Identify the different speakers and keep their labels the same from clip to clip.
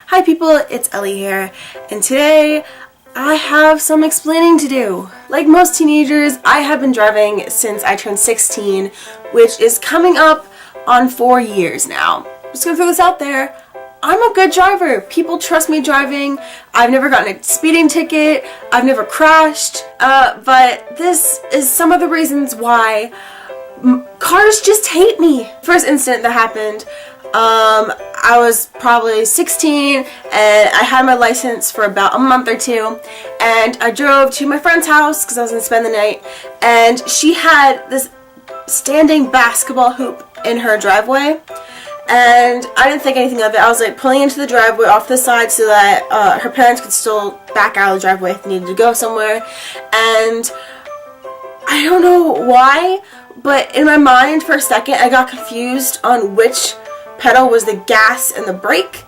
Speaker 1: Hi people, it's Ellie here, and today I have some explaining to do. Like most teenagers, I have been driving since I turned 16, which is coming up on 4 years now. I'm just gonna throw this out there. I'm a good driver. People trust me driving. I've never gotten a speeding ticket. I've never crashed. But this is some of the reasons why cars just hate me. First incident that happened, I was probably 16 and I had my license for about a month or two, and I drove to my friend's house because I was going to spend the night, and she had this standing basketball hoop in her driveway, and I didn't think anything of it. I was like pulling into the driveway off the side so that her parents could still back out of the driveway if they needed to go somewhere, and I don't know why, but in my mind for a second I got confused on which pedal was the gas and the brake,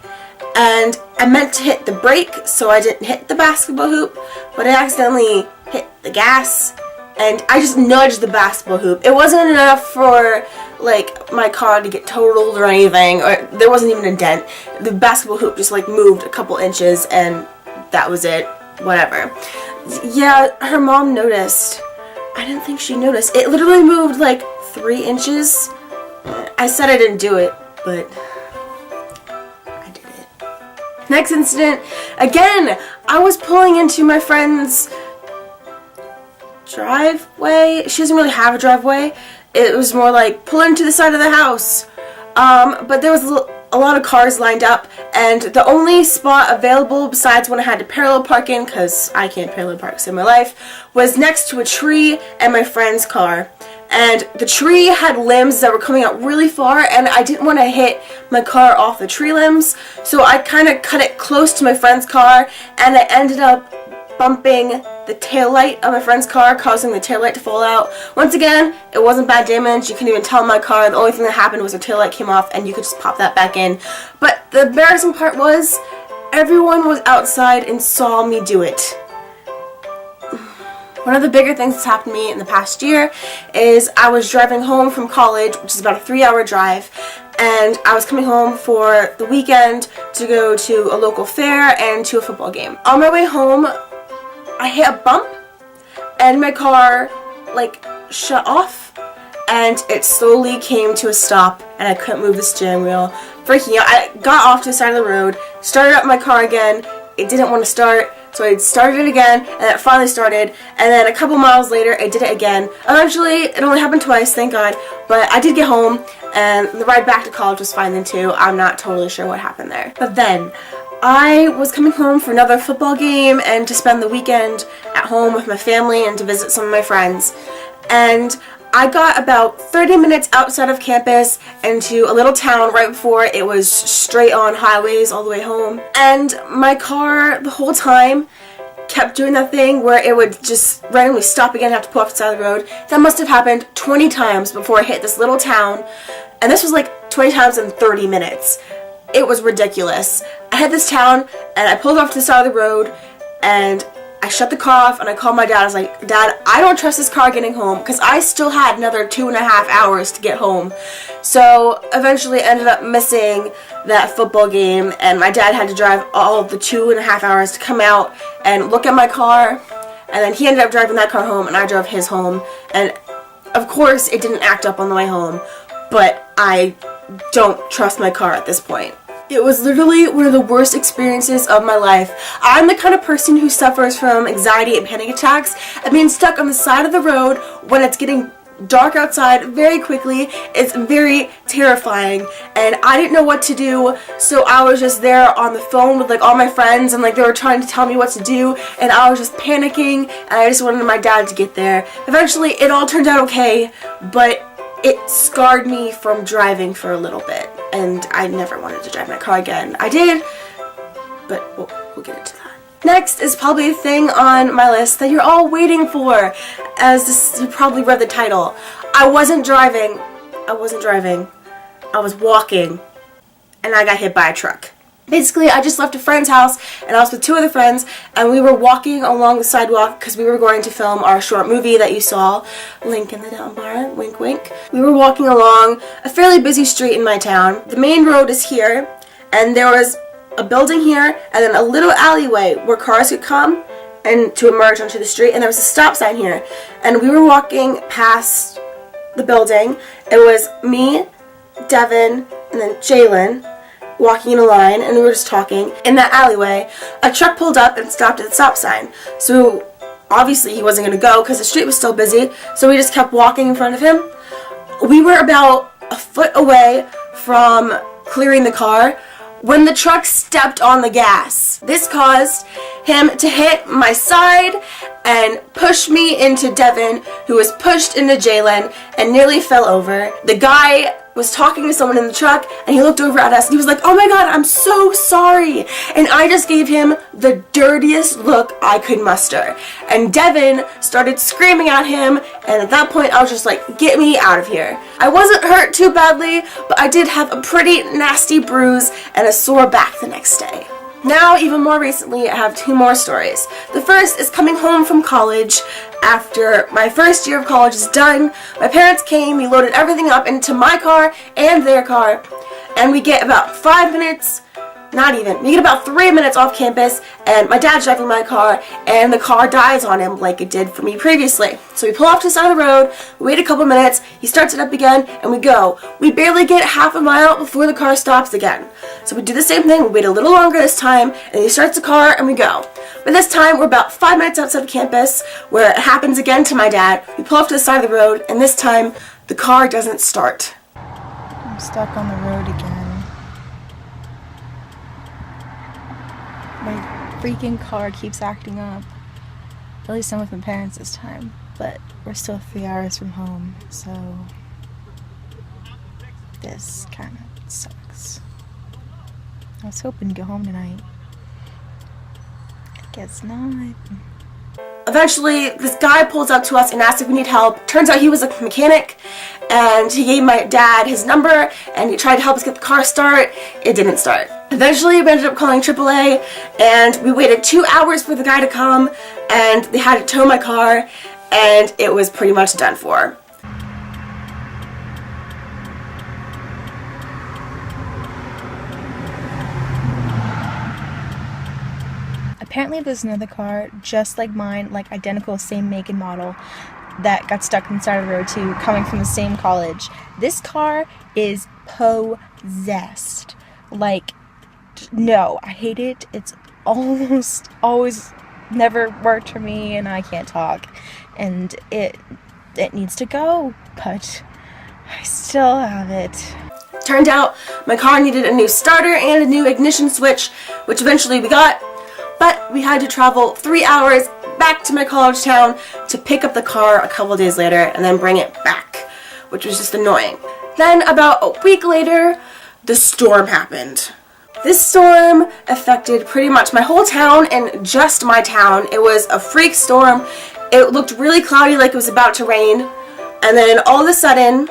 Speaker 1: and I meant to hit the brake so I didn't hit the basketball hoop, but I accidentally hit the gas and I just nudged the basketball hoop. It wasn't enough for like my car to get totaled or anything, or there wasn't even a dent. The basketball hoop just like moved a couple inches and that was it. Whatever. Yeah, her mom noticed. I didn't think she noticed. It literally moved like 3 inches. I said I didn't do it, but I did it. Next incident, again, I was pulling into my friend's driveway. She doesn't really have a driveway. It was more like pull into the side of the house. But there was a lot of cars lined up, and the only spot available besides when I had to parallel park in, because I can't parallel park in my life, was next to a tree and my friend's car. And the tree had limbs that were coming out really far, and I didn't want to hit my car off the tree limbs, so I kind of cut it close to my friend's car, and I ended up bumping the taillight of my friend's car, causing the taillight to fall out. Once again, it wasn't bad damage. You couldn't even tell my car. The only thing that happened was the taillight came off, and you could just pop that back in. But the embarrassing part was, everyone was outside and saw me do it. One of the bigger things that's happened to me in the past year is I was driving home from college, which is about a 3-hour drive, and I was coming home for the weekend to go to a local fair and to a football game. On my way home, I hit a bump and my car like shut off, and it slowly came to a stop and I couldn't move the steering wheel. Freaking out. I got off to the side of the road, started up my car again. It didn't want to start, so I started it again, and it finally started, and then a couple miles later I did it again. Eventually, it only happened twice, thank God, but I did get home, and the ride back to college was fine then too. I'm not totally sure what happened there. But then, I was coming home for another football game and to spend the weekend at home with my family and to visit some of my friends, and I got about 30 minutes outside of campus into a little town right before it was straight on highways all the way home. And my car, the whole time, kept doing that thing where it would just randomly stop again and have to pull off the side of the road. That must have happened 20 times before I hit this little town. And this was like 20 times in 30 minutes. It was ridiculous. I hit this town and I pulled off to the side of the road and I shut the car off and I called my dad. I was like, Dad, I don't trust this car getting home, because I still had another 2.5 hours to get home. So eventually I ended up missing that football game, and my dad had to drive all of the 2.5 hours to come out and look at my car, and then he ended up driving that car home and I drove his home, and of course it didn't act up on the way home, but I don't trust my car at this point. It was literally one of the worst experiences of my life. I'm the kind of person who suffers from anxiety and panic attacks, and being stuck on the side of the road when it's getting dark outside very quickly is very terrifying, and I didn't know what to do, so I was just there on the phone with like all my friends, and like they were trying to tell me what to do, and I was just panicking, and I just wanted my dad to get there. Eventually it all turned out okay, but it scarred me from driving for a little bit, and I never wanted to drive my car again. I did, but we'll get into that. Next is probably a thing on my list that you're all waiting for, as this, you probably read the title. I wasn't driving. I was walking, and I got hit by a truck. Basically, I just left a friend's house, and I was with 2 other friends, and we were walking along the sidewalk because we were going to film our short movie that you saw. Link in the down bar, wink wink. We were walking along a fairly busy street in my town. The main road is here, and there was a building here and then a little alleyway where cars could come and to emerge onto the street, and there was a stop sign here. And we were walking past the building. It was me, Devin, and then Jalen walking in a line, and we were just talking. In that alleyway, a truck pulled up and stopped at the stop sign. So obviously he wasn't going to go because the street was still busy, so we just kept walking in front of him. We were about a foot away from clearing the car when the truck stepped on the gas. This caused him to hit my side and push me into Devin, who was pushed into Jalen and nearly fell over. The guy was talking to someone in the truck, and he looked over at us and he was like, "Oh my god, I'm so sorry." And I just gave him the dirtiest look I could muster. And Devin started screaming at him, and at that point I was just like, "Get me out of here." I wasn't hurt too badly, but I did have a pretty nasty bruise and a sore back the next day. Now, even more recently, I have 2 more stories. The first is coming home from college. After my first year of college is done, my parents came, we loaded everything up into my car and their car, and we get about 5 minutes, not even, we get about 3 minutes off campus, and my dad's driving my car, and the car dies on him like it did for me previously. So we pull off to the side of the road, we wait a couple minutes, he starts it up again, and we go. We barely get half a mile before the car stops again. So we do the same thing, we wait a little longer this time, and he starts the car, and we go. But this time, we're about 5 minutes outside of campus, where it happens again to my dad. We pull off to the side of the road, and this time, the car doesn't start.
Speaker 2: I'm stuck on the road again. My freaking car keeps acting up. At least I'm with my parents this time, but we're still 3 hours from home, so this kind of sucks. I was hoping to go home tonight. I guess not.
Speaker 1: Eventually, this guy pulls up to us and asks if we need help. Turns out he was a mechanic, and he gave my dad his number, and he tried to help us get the car start. It didn't start. Eventually, we ended up calling AAA, and we waited 2 hours for the guy to come, and they had to tow my car, and it was pretty much done for.
Speaker 2: Apparently there's another car just like mine, like identical, same make and model, that got stuck inside of the road too, coming from the same college. This car is possessed. Like, no, I hate it. It's almost always never worked for me, and I can't talk. And it needs to go, but I still have it.
Speaker 1: Turned out my car needed a new starter and a new ignition switch, which eventually we got. But we had to travel 3 hours back to my college town to pick up the car a couple days later and then bring it back, which was just annoying. Then about a week later, the storm happened. This storm affected pretty much my whole town and just my town. It was a freak storm. It looked really cloudy, like it was about to rain. And then all of a sudden,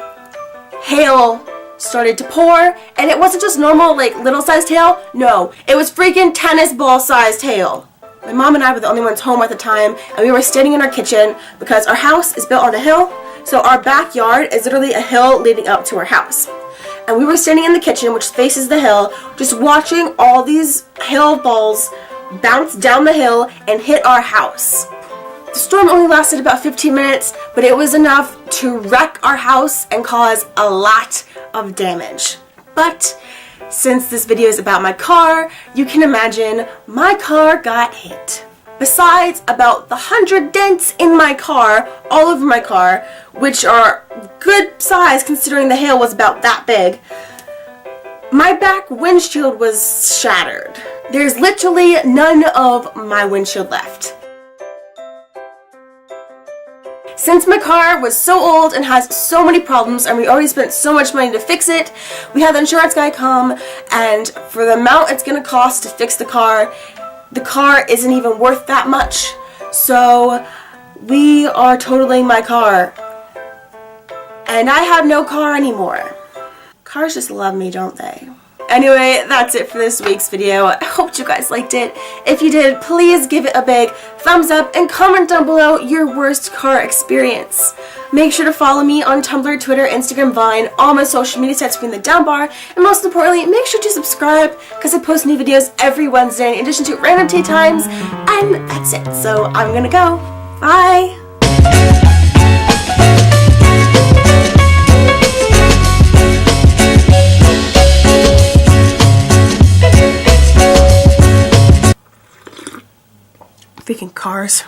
Speaker 1: hail started to pour, and it wasn't just normal, like, little-sized hail. No, it was freaking tennis ball-sized hail. My mom and I were the only ones home at the time, and we were standing in our kitchen because our house is built on a hill, so our backyard is literally a hill leading up to our house. And we were standing in the kitchen, which faces the hill, just watching all these hail balls bounce down the hill and hit our house. The storm only lasted about 15 minutes, but it was enough to wreck our house and cause a lot of damage. But since this video is about my car, you can imagine my car got hit. Besides about the 100 dents in my car, all over my car, which are good size considering the hail was about that big, my back windshield was shattered. There's literally none of my windshield left. Since my car was so old and has so many problems and we already spent so much money to fix it, we had the insurance guy come, and for the amount it's going to cost to fix the car isn't even worth that much. So we are totaling my car. And I have no car anymore. Cars just love me, don't they? Anyway, that's it for this week's video. I hope you guys liked it. If you did, please give it a big thumbs up and comment down below your worst car experience. Make sure to follow me on Tumblr, Twitter, Instagram, Vine, all my social media sites in the down bar, and most importantly, make sure to subscribe because I post new videos every Wednesday in addition to random tea times, and that's it. So I'm gonna go. Bye! Freaking cars.